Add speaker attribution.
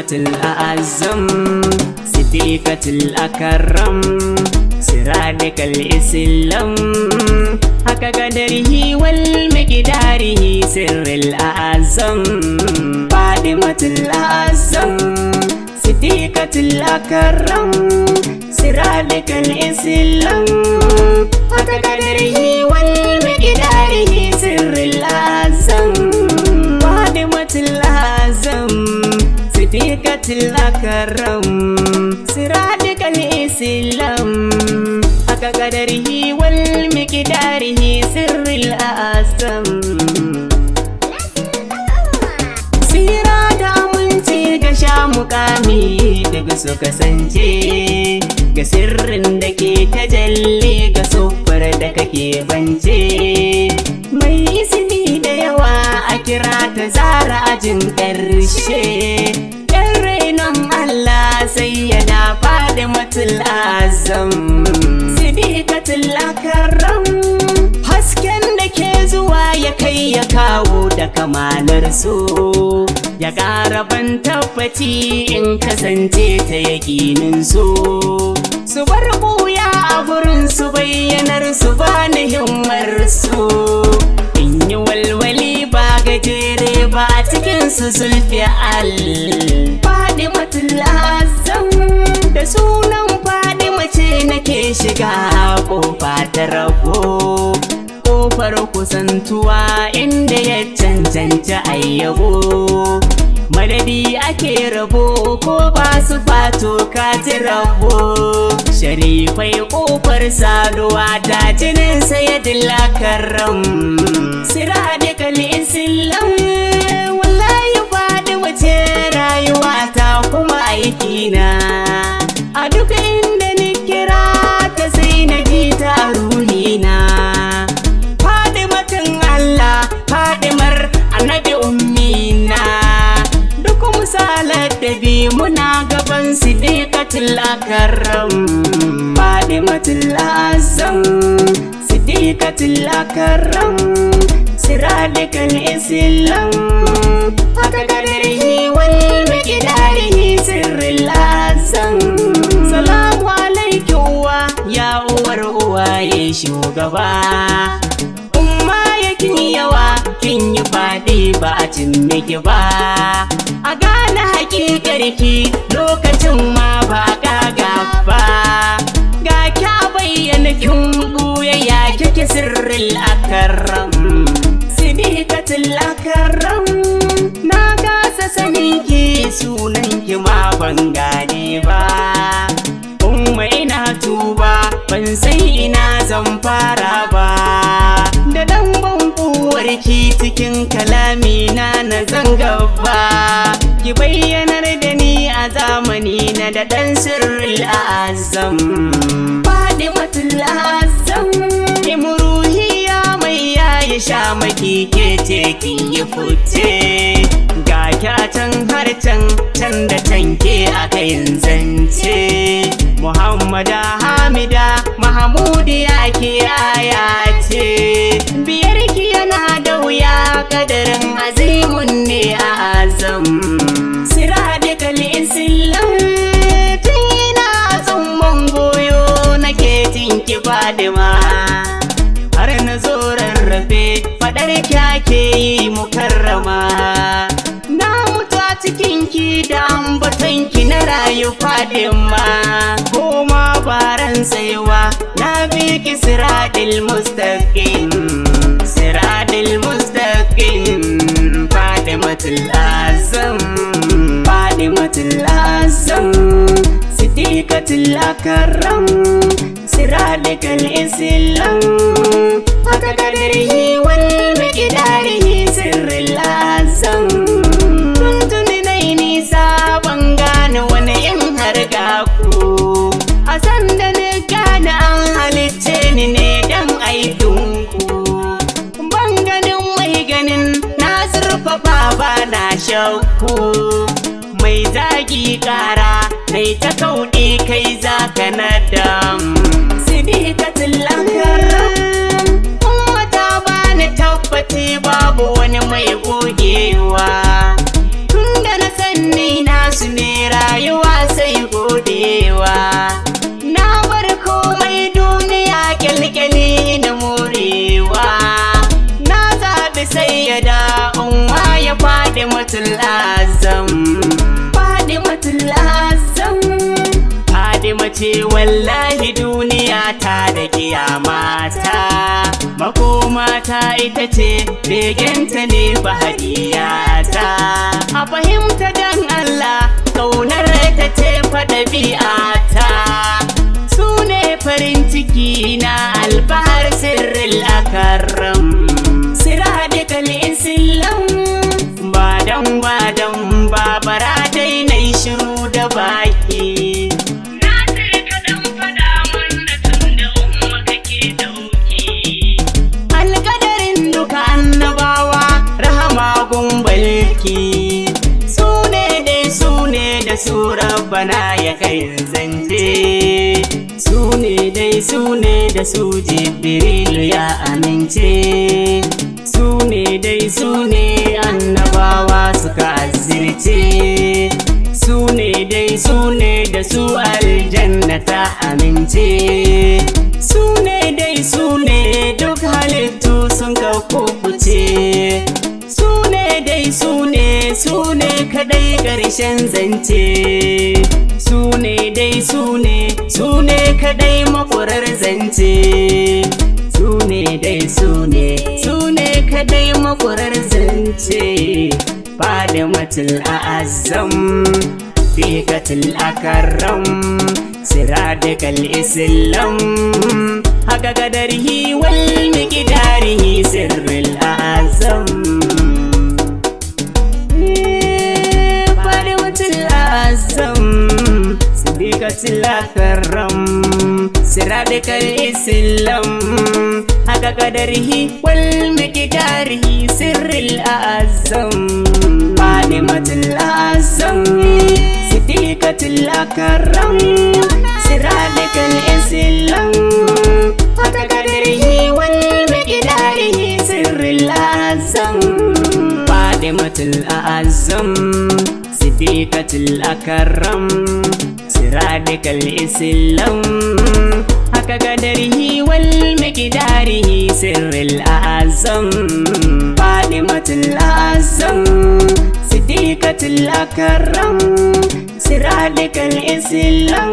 Speaker 1: FADIMATUL AA ZAM Siddiqatul Akram Siradikal Islam haka qadarihi wal miqdarihi sirril a'zam FADIMATUL AA ZAM Siddiqatul Akram Siradikal Islam haka qadarihi wal miqdarihi sirril a'zam FADIMATUL AA ZAM Siddiqatul Akram Siradikal Islam haka qadarihi wal miqdarihi sirril a'zam. Sira da aminci ga sha mukami daga su kasance ga sirrin da ke tajalli ga sufar da kake bance mai ismi da yawa a kira ta zara ajin ƙarshe ɗan rainon Allah sai ya da FADIMATUL AA ZAM Siddiqatul Akram hasken da ke zuwa ya kai ya kawo da kamalar su ya ƙara ban tabbaci in kasance ta yaƙinin su bar buya a gurin su bayyanar su ba ni himmar su in yi walwali ba gajere ba a cikin su zulfi'al FADIMATUL AA ZAM da sunan Fadima ce nake shiga kofa ta rago kofar kusantuwa inda ya cancanta ayyabo madadi ake rabo ko ba su fato ka ji rabo sharifai kofar saduwa ta jinin sayyidul akram siradikal islam wallahi Fadima ce rayuwa ta kuma aikina a duk inda ni kira ta sai na ji ta ruhina FADIMATUN Allah Fadimar annabi ummina duk misalar da bi muna gaban Siddiqatul Akram FADIMATUL AA ZAM Siddiqatul Akram Siradikal Islam haka qadarihi wal miqdarihi sirril a'zam. Salamu alaiki uwa ya uwar uwaye shugaba umma yakin yawa kin yi faɗi ba a cin miki ba a gane hakikarki lokacin ma ba kaga ba ga kya bayyana kin buya ya kike sirril akram Siddiqatul Akram na kasa saninki sunanki ma ban gane ba umma ina tuba ban san ina zan fara ba da dan bankuwarki cikin kalami na zan gaba ki bayyanar da ni a zamani na da dan sirril a'zam FADIMATUL AA ZAM imruhiya mai yayi sha maki ke ce ki yi fice ga kyatan har can da canke a kayin zance Muhammada Hamida Mahamudiya ke aya ce biyar ki yana da wuya kadarin azimun ne a azam siradikal islam tun yana tsumman goyo nake tinki Fadima har na zo rarrafe fadar kyake yi mukarrama na mutu a cikinki da ambatonki na rayu Fadima koma baran saiwa na bi ki siradil mustaqim FADIMATUL AA ZAM FADIMATUL AA ZAM Siddiqatul Akram Siradikal Islam haka qadarihi wal miqdarihi sirril a'zam. Tuntuni nai nisa ban gane wani in harga ku a sanda na gane an halicce ni ne dan aikinku ban ganin mai ganin na zurfafa ba na shakku mai zagi kara dai ta kauɗe kai zaka nadam Siddiqatul Akram umma ta bani tabbaci babu wani mai gogewa tunda na sanni na su ne rayuwa sai godewa. Na bar komai duniya kyalkyali na morewa. Na zaɓi Sayyada Umma ya FADIMATUL azam. FADIMATUL azam. Fadima ce wallahi duniya ta da kiyamata. Makomata ita ce begenta ne bahadiyata. A fahimta dan Allah kaunar ta ce ɗabi'ata. Su ne farin ciki na albahar sirril akaram. Siradikal islam badan babara dai na shiru da baki. Su rabbana ya kai zance. Su ne dai su ne da su Jibrilu ya amince. Su ne dai su ne annabawa suka azirce. Su ne dai su ne da su aljanna ta amince. Su ne dai su ne duk halittu sun ka kubuce. Su ne dai su ne kadai ƙarshen zance. Su ne dai su ne kadai makurar zance. Su ne dai su ne kadai makurar zance. FADIMATUL azam fiqatul akaram siradikal islam haka kadarihi wal miqdarihi sirril azam. Fiqatul akaram siradikal islam haka kadarihi wal miqdarihi sirril azam. FADIMATUL azam Fiqatul akaram siradikal islam haka kadarihi wal miqdarihi sirril azam. FADIMATUL azam Fiqatul akaram siradikal islam haka kadarihi wal miqdarihi sirril azam. FADIMATUL azam Fiqatul akaram siradikal islam